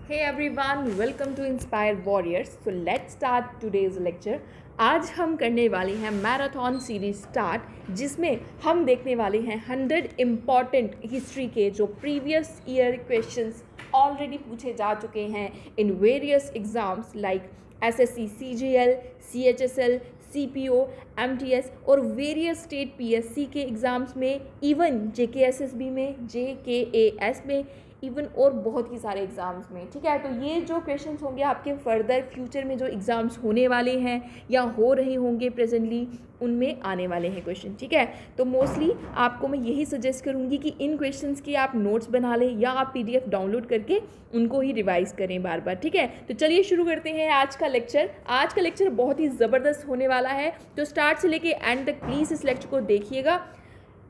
Hey everyone, welcome to Inspire Warriors. So let's start today's lecture. आज हम करने वाले हैं मैराथन सीरीज स्टार्ट, जिसमें हम देखने वाले हैं 100 इम्पॉर्टेंट हिस्ट्री के जो प्रीवियस ईयर क्वेश्चंस ऑलरेडी पूछे जा चुके हैं in various exams like SSC, CGL, CHSL, CPO, MTS और वेरियस स्टेट पीएससी के एग्ज़ाम्स में, इवन जेकेएसएसबी में, जेकेएएस में, इवन और बहुत ही सारे एग्ज़ाम्स में। ठीक है, तो ये जो क्वेश्चंस होंगे आपके फर्दर फ्यूचर में जो एग्ज़ाम्स होने वाले हैं या हो रहे होंगे प्रेजेंटली, उनमें आने वाले हैं क्वेश्चन। ठीक है, तो मोस्टली आपको मैं यही सजेस्ट करूँगी कि इन क्वेश्चंस की आप नोट्स बना लें या आप पीडीएफ डाउनलोड करके उनको ही रिवाइज करें बार बार। ठीक है, तो चलिए शुरू करते हैं आज का लेक्चर। आज का लेक्चर बहुत ही ज़बरदस्त होने वाला है, तो स्टार्ट से लेके एंड तक प्लीज़ इस लेक्चर को देखिएगा।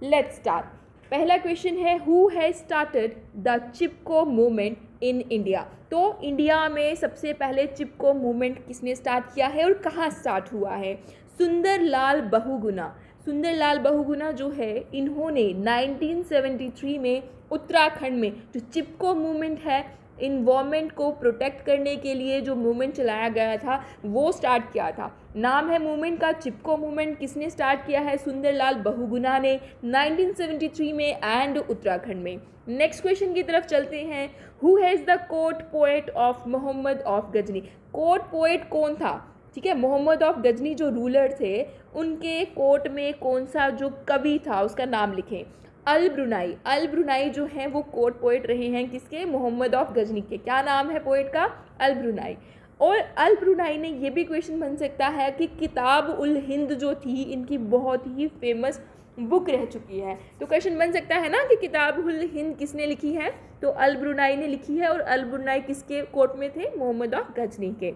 Let's start. पहला क्वेश्चन है, who has started the Chipko movement in India. तो इंडिया में सबसे पहले चिपको मूवमेंट किसने स्टार्ट किया है और कहाँ स्टार्ट हुआ है? सुंदरलाल बहुगुणा। सुंदरलाल बहुगुणा जो है, इन्होंने 1973 में उत्तराखंड में जो चिपको मूवमेंट है, इन्वायरमेंट को प्रोटेक्ट करने के लिए जो मूवमेंट चलाया गया था वो स्टार्ट किया था। नाम है मूवमेंट का चिपको मूवमेंट। किसने स्टार्ट किया है? सुंदरलाल बहुगुणा ने 1973 में एंड उत्तराखंड में। नेक्स्ट क्वेश्चन की तरफ चलते हैं। Who has the court poet of Mohammad of Ghazni. Court poet कौन था? ठीक है, मोहम्मद ऑफ गजनी जो रूलर थे, उनके कोर्ट में कौन सा जो कवि था उसका नाम लिखें। अल ब्रुनाई। अल ब्रुनाई जो है वो कोर्ट पोएट रहे हैं किसके? मोहम्मद ऑफ गजनी के। क्या नाम है पोएट का? अल ब्रुनाई। और अल ब्रुनाई ने ये भी क्वेश्चन बन सकता है कि किताब उल हिंद जो थी, इनकी बहुत ही फेमस बुक रह चुकी है। तो क्वेश्चन बन सकता है ना कि किताब उल हिंद किसने लिखी है? तो अल ब्रुनाई ने लिखी है। और अल ब्रुनाई किसके कोर्ट में थे? मोहम्मद ऑफ गजनी के।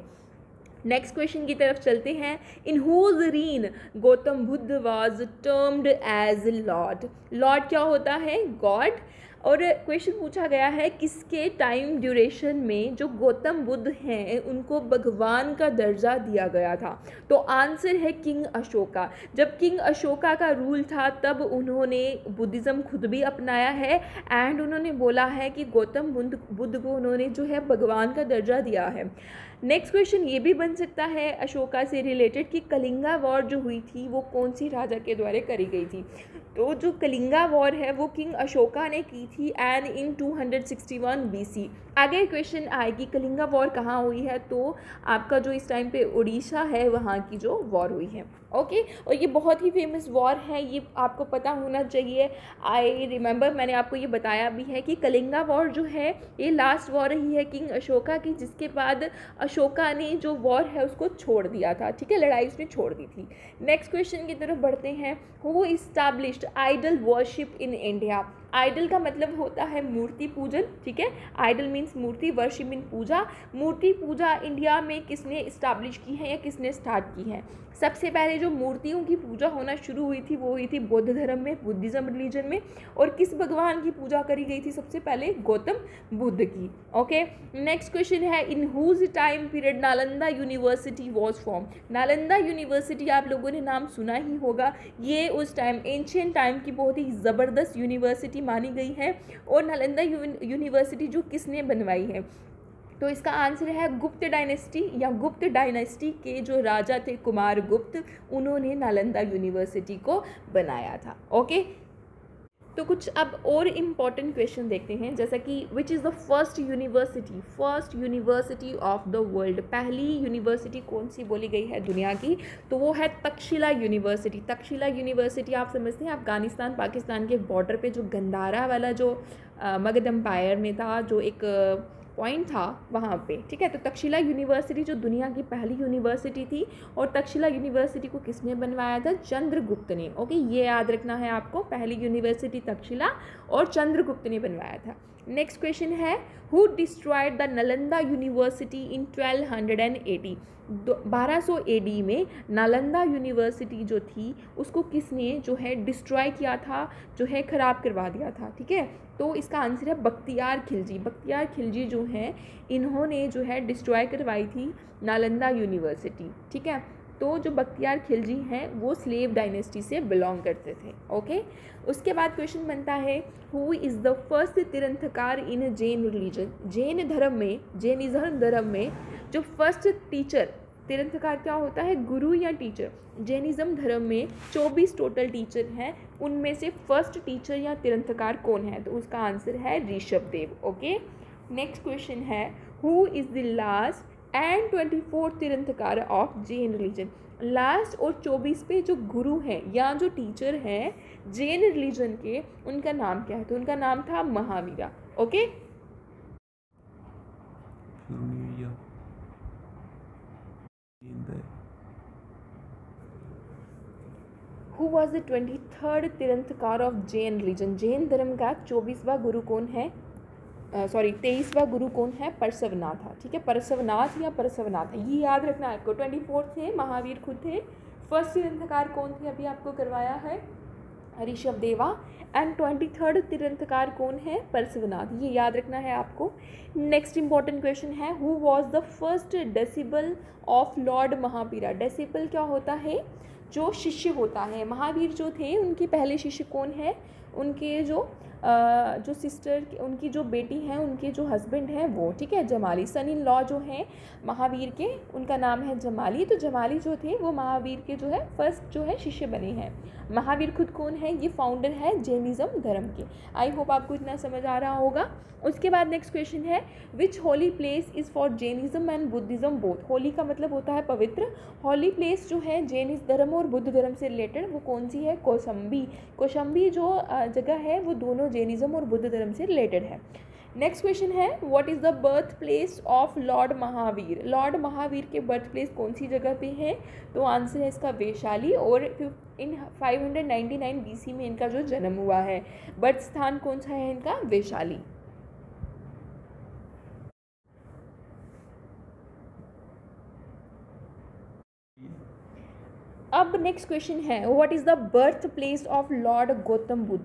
नेक्स्ट क्वेश्चन की तरफ चलते हैं। In whose reign Gautam Buddha was termed as lord. Lord क्या होता है? गॉड। और क्वेश्चन पूछा गया है किसके टाइम ड्यूरेशन में जो गौतम बुद्ध हैं उनको भगवान का दर्जा दिया गया था? तो आंसर है किंग अशोका। जब किंग अशोका का रूल था तब उन्होंने बुद्धिज़्म खुद भी अपनाया है एंड उन्होंने बोला है कि गौतम बुद्ध को उन्होंने जो है भगवान का दर्जा दिया है। नेक्स्ट क्वेश्चन ये भी बन सकता है अशोका से रिलेटेड कि कलिंगा वॉर जो हुई थी वो कौन सी राजा के द्वारा करी गई थी? तो जो कलिंगा वॉर है वो किंग अशोका ने की थी एंड इन 261 बीसी। आगे क्वेश्चन आएगी कलिंगा वॉर कहाँ हुई है, तो आपका जो इस टाइम पे उड़ीसा है वहाँ की जो वॉर हुई है। ओके, और ये बहुत ही फेमस वॉर है, ये आपको पता होना चाहिए। आई रिमेंबर मैंने आपको ये बताया भी है कि कलिंगा वॉर जो है ये लास्ट वॉर रही है किंग अशोका की, जिसके बाद अशोका ने जो वॉर है उसको छोड़ दिया था। ठीक है, लड़ाई उसने छोड़ दी थी। नेक्स्ट क्वेश्चन की तरफ बढ़ते हैं। Who established idol worship in India. Idol का मतलब होता है मूर्ति पूजन। ठीक है, आइडल मीन्स मूर्ति, वर्शिप मीन पूजा। मूर्ति पूजा इंडिया में किसने इस्टैब्लिश की है या किसने स्टार्ट की है? सबसे पहले जो मूर्तियों की पूजा होना शुरू हुई थी वो हुई थी बौद्ध धर्म में, बुद्धिज़्म रिलीजन में। और किस भगवान की पूजा करी गई थी सबसे पहले? गौतम बुद्ध की। ओके, नेक्स्ट क्वेश्चन है। In whose time period Nalanda university was form. Nalanda university आप लोगों ने नाम सुना ही होगा। ये उस टाइम एंशियंट टाइम की बहुत ही ज़बरदस्त यूनिवर्सिटी मानी गई है। और नालंदा यूनिवर्सिटी जो किसने बनवाई है? तो इसका आंसर है गुप्त डायनेस्टी या गुप्त डायनेस्टी के जो राजा थे कुमार गुप्त, उन्होंने नालंदा यूनिवर्सिटी को बनाया था। ओके, तो कुछ अब और इम्पॉर्टेंट क्वेश्चन देखते हैं, जैसा कि which is the first university of the world. पहली यूनिवर्सिटी कौन सी बोली गई है दुनिया की? तो वो है तक्षशिला यूनिवर्सिटी। तक्षशिला यूनिवर्सिटी आप समझते हैं अफगानिस्तान पाकिस्तान के बॉर्डर पे जो गंदारा वाला जो मगध एम्पायर में था, जो एक पॉइंट था वहाँ पे। ठीक है, तो तक्षशिला यूनिवर्सिटी जो दुनिया की पहली यूनिवर्सिटी थी, और तक्षशिला यूनिवर्सिटी को किसने बनवाया था? चंद्रगुप्त ने। ओके, ये याद रखना है आपको, पहली यूनिवर्सिटी तक्षशिला और चंद्रगुप्त ने बनवाया था। नेक्स्ट क्वेश्चन है, who destroyed the Nalanda university in 1280। 1200 AD में नालंदा यूनिवर्सिटी जो थी उसको किसने जो है डिस्ट्रॉय किया था, जो है ख़राब करवा दिया था? ठीक है, तो इसका आंसर है बख्तियार खिलजी। बख्तियार खिलजी जो हैं इन्होंने जो है डिस्ट्रॉय करवाई थी नालंदा यूनिवर्सिटी। ठीक है, तो जो बख्तियार खिलजी हैं वो स्लेव डायनेस्टी से बिलोंग करते थे। ओके, उसके बाद क्वेश्चन बनता है हु इज़ द फर्स्ट तीर्थंकर इन जैन रिलीजन। जैनिज्म धर्म में जो फर्स्ट टीचर, तीर्थंकर क्या होता है, गुरु या टीचर। जैनिज्म धर्म में 24 टोटल टीचर हैं, उनमें से फर्स्ट टीचर या तीर्थंकर कौन है, तो उसका आंसर है Rishabh Dev. Okay, next question है who is the last and 24 तीर्थंकर ऑफ जैन रिलीजन। लास्ट और 24 पे जो गुरु हैं या जो टीचर हैं जैन रिलीजन के, उनका नाम क्या है, तो उनका नाम था Mahavira. Okay, who was the 23rd तीर्थंकर ऑफ जैन रिलीजन। जैन धर्म का 24वां गुरु कौन है, 23वां गुरु कौन है, परसवनाथ था। ठीक है, परसवनाथ या परसवनाथ, ये याद रखना है आपको। 24 थे, महावीर खुद थे। फर्स्ट तीर्थंकर कौन थे, अभी आपको करवाया है, ऋषभ देवा। एंड 23rd तीर्थंकर कौन है, परसवनाथ, ये याद रखना है आपको। नेक्स्ट इंपॉर्टेंट क्वेश्चन है who was the first disciple of Lord Mahavira. Disciple क्या होता है, जो शिष्य होता है। महावीर जो थे उनके पहले शिष्य कौन है, उनके जो सिस्टर, उनकी जो बेटी हैं, उनके जो हस्बैंड हैं वो, ठीक है, जमाली। सन इन लॉ जो हैं महावीर के, उनका नाम है जमाली। तो जमाली जो थे वो महावीर के जो है फर्स्ट जो है शिष्य बने हैं। महावीर खुद कौन है, ये फाउंडर है जैनिज्म धर्म के। आई होप आपको इतना समझ आ रहा होगा। उसके बाद नेक्स्ट क्वेश्चन है which holy place is for Jainism and Buddhism both. Holy का मतलब होता है पवित्र। होली प्लेस जो है जैनिज्म धर्म और बुद्ध धर्म से रिलेटेड, वो कौन सी है, कौशाम्बी। कौशाम्बी जो जगह है वो दोनों जैनिज्म और बुद्ध धर्म से रिलेटेड है। नेक्स्ट क्वेश्चन है what is the birth place of Lord Mahavir. Lord Mahavir के बर्थ प्लेस कौन सी जगह पे है, तो आंसर है इसका वैशाली। और इन 599 BC में इनका जो जन्म हुआ है। बर्थ स्थान कौन सा है इनका, वैशाली। अब नेक्स्ट क्वेश्चन है what is the birth place of Lord Gautam Buddha.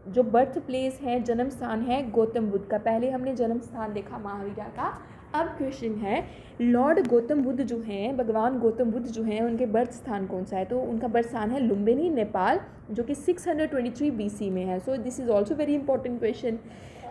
जो बर्थ प्लेस है, जन्म स्थान है गौतम बुद्ध का। पहले हमने जन्म स्थान देखा महावीरा का। अब क्वेश्चन है लॉर्ड गौतम बुद्ध जो हैं, भगवान गौतम बुद्ध जो हैं, उनके बर्थ स्थान कौन सा है, तो उनका बर्थ स्थान है लुम्बिनी, नेपाल, जो कि 623 BC में है। So this is also very important question.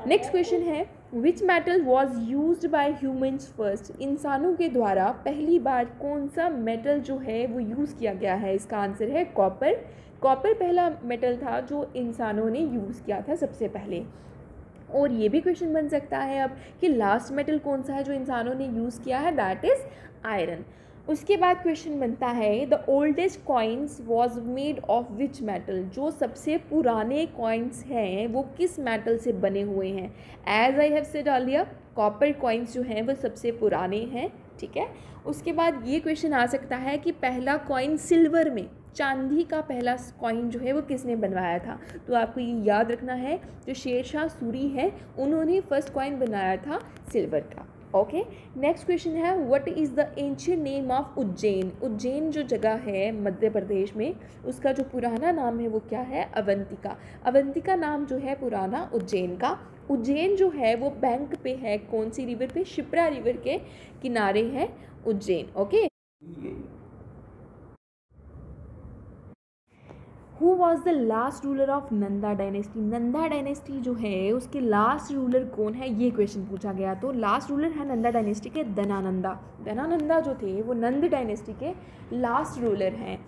Next question है which metal was used by humans first. इंसानों के द्वारा पहली बार कौन सा मेटल जो है वो यूज़ किया गया है, इसका आंसर है कॉपर। कॉपर पहला मेटल था जो इंसानों ने यूज़ किया था सबसे पहले। और ये भी क्वेश्चन बन सकता है अब कि लास्ट मेटल कौन सा है जो इंसानों ने यूज़ किया है, दैट इज़ आयरन। उसके बाद क्वेश्चन बनता है the oldest coins was made of which metal. जो सबसे पुराने कॉइन्स हैं वो किस मेटल से बने हुए हैं। As I have said earlier, copper coins जो हैं वो सबसे पुराने हैं। ठीक है, उसके बाद ये क्वेश्चन आ सकता है कि पहला कॉइन सिल्वर में, चांदी का पहला कॉइन जो है वो किसने बनवाया था, तो आपको ये याद रखना है जो शेरशाह सूरी है उन्होंने फर्स्ट कॉइन बनाया था सिल्वर का। ओके, नेक्स्ट क्वेश्चन है what is the ancient name of Ujjain. Ujjain जो जगह है मध्य प्रदेश में, उसका जो पुराना नाम है वो क्या है, अवंतिका। अवंतिका नाम जो है पुराना उज्जैन का। उज्जैन जो है वो बैंक पे है, कौन सी रिवर पे, शिप्रा रिवर के किनारे है Ujjain. Okay, who was the last ruler of Nanda dynasty. Nanda dynasty जो है उसके लास्ट रूलर कौन है, ये क्वेश्चन पूछा गया। तो लास्ट रूलर है नंदा डायनेस्टी के धनानंदा। धनानंदा जो थे वो नंद डायनेस्टी के लास्ट रूलर हैं।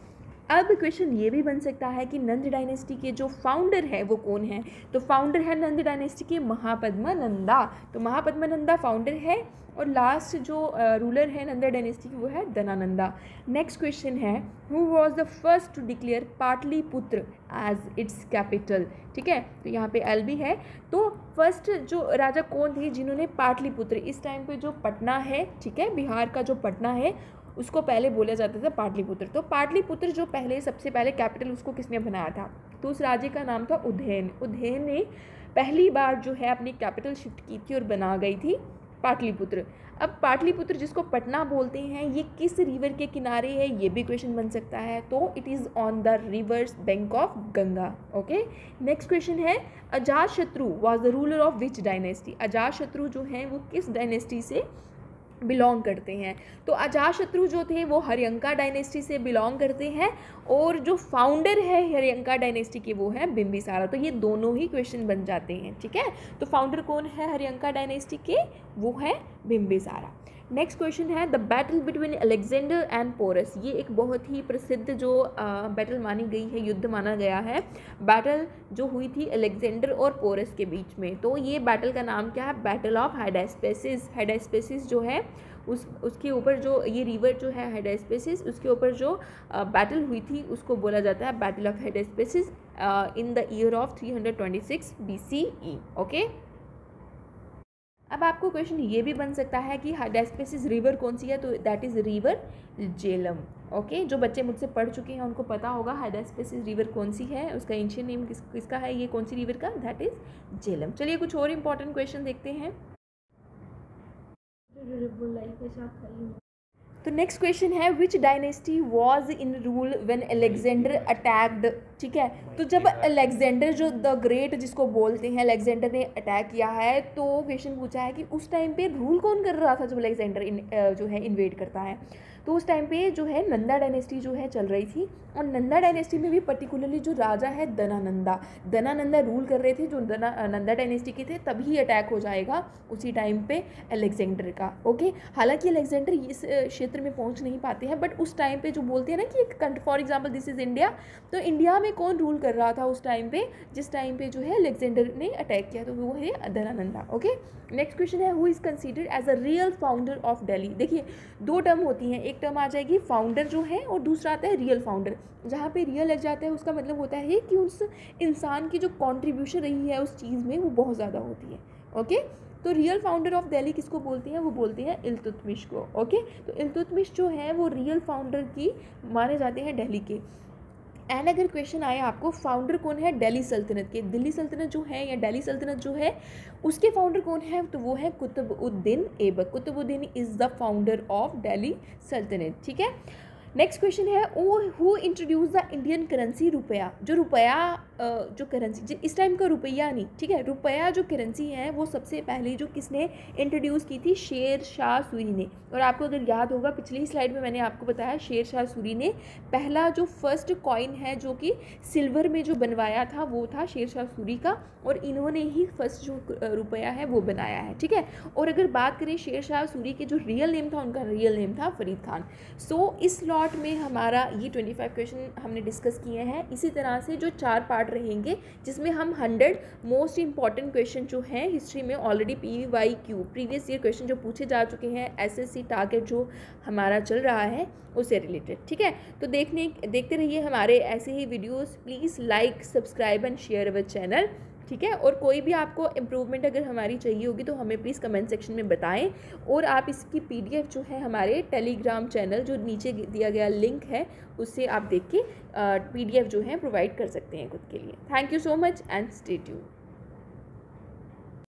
अब क्वेश्चन ये भी बन सकता है कि नंद डायनेस्टी के जो फाउंडर है वो कौन है, तो फाउंडर है नंद डायनेस्टी के महापद्मानंदा। तो महापद्मानंदा फाउंडर है और लास्ट जो रूलर है नंदा डायनेस्टी की वो है धनानंदा। नेक्स्ट क्वेश्चन है who was the first to declare Pataliputra as its capital. ठीक है, तो यहाँ पे एल भी है। तो फर्स्ट जो राजा कौन थे जिन्होंने पाटलिपुत्र, इस टाइम पे जो पटना है, ठीक है, बिहार का जो पटना है उसको पहले बोला जाता था पाटलिपुत्र। तो पाटलिपुत्र जो पहले सबसे पहले कैपिटल उसको किसने बनाया था, तो उस राज्य का नाम था उज्जैन। उज्जैन ने पहली बार जो है अपनी कैपिटल शिफ्ट की थी और बना गई थी पाटलिपुत्र। अब पाटलिपुत्र जिसको पटना बोलते हैं ये किस रिवर के किनारे है, ये भी क्वेश्चन बन सकता है। तो it is on the river's bank of Ganga. Okay, next question है Ajatashatru was the ruler of which dynasty. Ajatashatru जो है वो किस डायनेस्टी से बिलोंग करते हैं। तो अजातशत्रु जो थे वो हर्यंका डायनेस्टी से बिलोंग करते हैं और जो फाउंडर है हर्यंका डायनेस्टी के वो है बिंबिसारा। तो ये दोनों ही क्वेश्चन बन जाते हैं, ठीक है। तो फाउंडर कौन है हर्यंका डायनेस्टी के, वो है बिंबिसारा। नेक्स्ट क्वेश्चन है the battle between Alexander and Porus. ये एक बहुत ही प्रसिद्ध जो बैटल मानी गई है, युद्ध माना गया है। बैटल जो हुई थी अलेक्जेंडर और पोरस के बीच में। तो ये बैटल का नाम क्या है, बैटल ऑफ हाइडास्पेसिस। हाइडास्पेसिस जो है उसके ऊपर जो ये रिवर जो है हाइडास्पेसिस, उसके ऊपर जो बैटल हुई थी उसको बोला जाता है battle of Hydaspes in the year of 326 BCE। Okay. अब आपको क्वेश्चन ये भी बन सकता है कि हाइडास्पेसिस रिवर कौन सी है, तो that is river Jhelum. Okay, जो बच्चे मुझसे पढ़ चुके हैं उनको पता होगा हाइडास्पेसिस रिवर कौन सी है, उसका एंशिएंट नेम किसका है, ये कौन सी रिवर का, दैट इज झेलम। चलिए कुछ और इंपॉर्टेंट क्वेश्चन देखते हैं। तो नेक्स्ट क्वेश्चन है विच dynasty was in rule when Alexander attacked. ठीक है, तो जब अलेक्जेंडर जो द ग्रेट जिसको बोलते हैं अलेक्जेंडर ने अटैक किया है, तो क्वेश्चन पूछा है कि उस टाइम पे रूल कौन कर रहा था जब अलेक्जेंडर जो है इन्वेड करता है। तो उस टाइम पे जो है नंदा डायनेस्टी जो है चल रही थी, और नंदा डायनेस्टी में भी पर्टिकुलरली जो राजा है दनानंदा रूल कर रहे थे, जो नंदा डायनेस्टी के थे। तभी अटैक हो जाएगा उसी टाइम पे अलेक्जेंडर का। ओके, हालांकि अलेक्जेंडर इस क्षेत्र में पहुंच नहीं पाते हैं, बट उस टाइम पे जो बोलते हैं ना कि एक country, for example this is India, तो इंडिया में कौन रूल कर रहा था उस टाइम पे, जिस टाइम पे जो है अलेक्जेंडर ने अटैक किया, तो वो है दनानंदा। ओके, नेक्स्ट क्वेश्चन है who is considered as a real founder of Delhi. देखिए दो टर्म होती हैं, एक टर्म आ जाएगी फाउंडर जो है और दूसरा आता है रियल फाउंडर। जहाँ पे रियल लग जाता है उसका मतलब होता है कि उस इंसान की जो कॉन्ट्रीब्यूशन रही है उस चीज़ में वो बहुत ज़्यादा होती है। ओके, तो रियल फाउंडर ऑफ दिल्ली किसको बोलते हैं, वो बोलते हैं इल्तुतमिश को। ओके, तो इल्तुतमिश जो है वो रियल फाउंडर की माने जाते हैं दिल्ली के। एंड अगर क्वेश्चन आया आपको फाउंडर कौन है दिल्ली सल्तनत के, दिल्ली सल्तनत जो है या दिल्ली सल्तनत जो है उसके फाउंडर कौन है, तो वो है Qutubuddin Aibak. Qutubuddin is the founder of Delhi Sultanate. ठीक है, नेक्स्ट क्वेश्चन है who introduce the Indian currency, rupaya. जो रुपया जो करेंसी इस टाइम का रुपया नहीं, ठीक है, रुपया जो करेंसी है वो सबसे पहले जो किसने इंट्रोड्यूस की थी, शेर शाह सूरी ने। और आपको अगर याद होगा पिछली स्लाइड में मैंने आपको बताया शेर शाह सूरी ने पहला जो फर्स्ट कॉइन है जो कि सिल्वर में जो बनवाया था वो था शेर शाह सूरी का, और इन्होंने ही फर्स्ट जो रुपया है वो बनाया है। ठीक है, और अगर बात करें शेर शाह सूरी के जो रियल नेम था, उनका रियल नेम था फरीद खान। सो इस लॉट में हमारा ये 25 क्वेश्चन हमने डिस्कस किए हैं। इसी तरह से जो 4 पार्ट रहेंगे जिसमें हम 100 मोस्ट इंपॉर्टेंट क्वेश्चन जो हैं हिस्ट्री में already PYQ previous year question जो पूछे जा चुके हैं, SSC टारगेट जो हमारा चल रहा है उससे रिलेटेड। ठीक है, तो देखते रहिए हमारे ऐसे ही videos. Please like, subscribe and share our channel. ठीक है, और कोई भी आपको इम्प्रूवमेंट अगर हमारी चाहिए होगी तो हमें प्लीज़ कमेंट सेक्शन में बताएं। और आप इसकी PDF जो है हमारे टेलीग्राम चैनल जो नीचे दिया गया लिंक है उससे आप देख के PDF जो है प्रोवाइड कर सकते हैं खुद के लिए। Thank you so much and stay tuned.